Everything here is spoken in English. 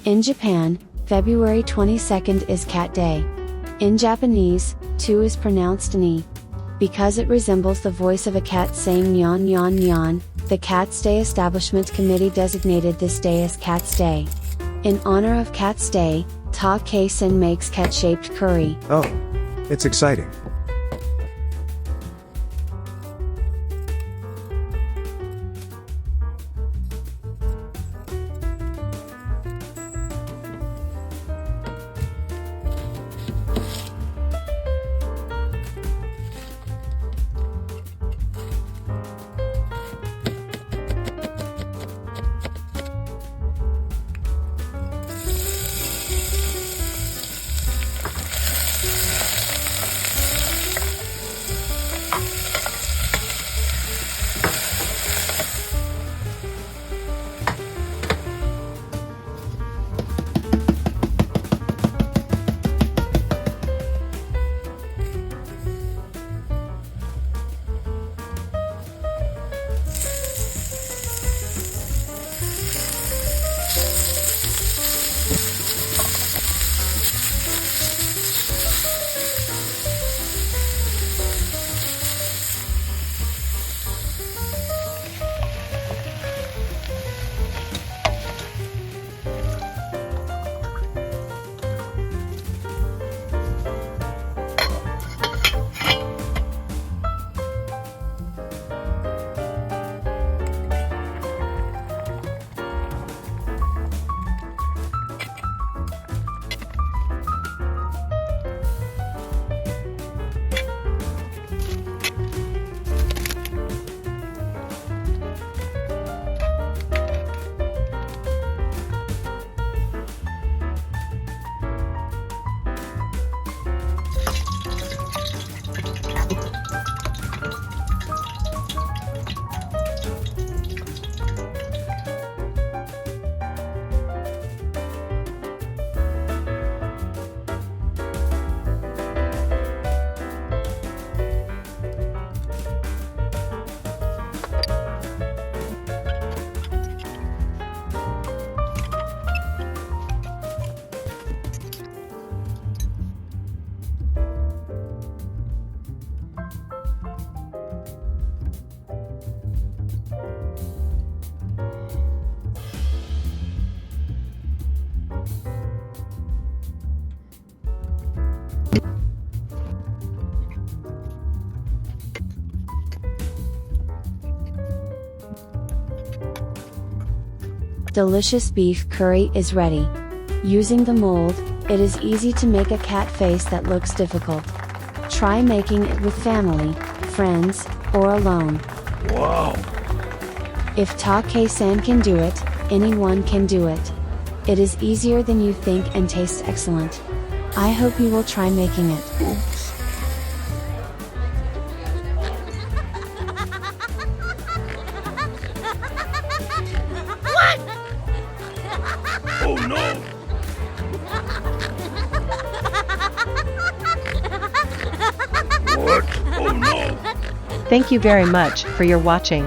In Japan, February 22nd is Cat Day. In Japanese, 2 is pronounced ni. Because it resembles the voice of a cat saying nyan nyan nyan, the Cat's Day Establishment Committee designated this day as Cat's Day. In honor of Cat's Day, Takesan makes cat-shaped curry. Oh, it's exciting. Delicious beef curry is ready. Using the mold, it is easy to make a cat face that looks difficult. Try making it with family, friends, or alone. Wow! If Take-san can do it, anyone can do it. It is easier than you think and tastes excellent. I hope you will try making it. Oops. Oh no! What? Oh no! Thank you very much for your watching.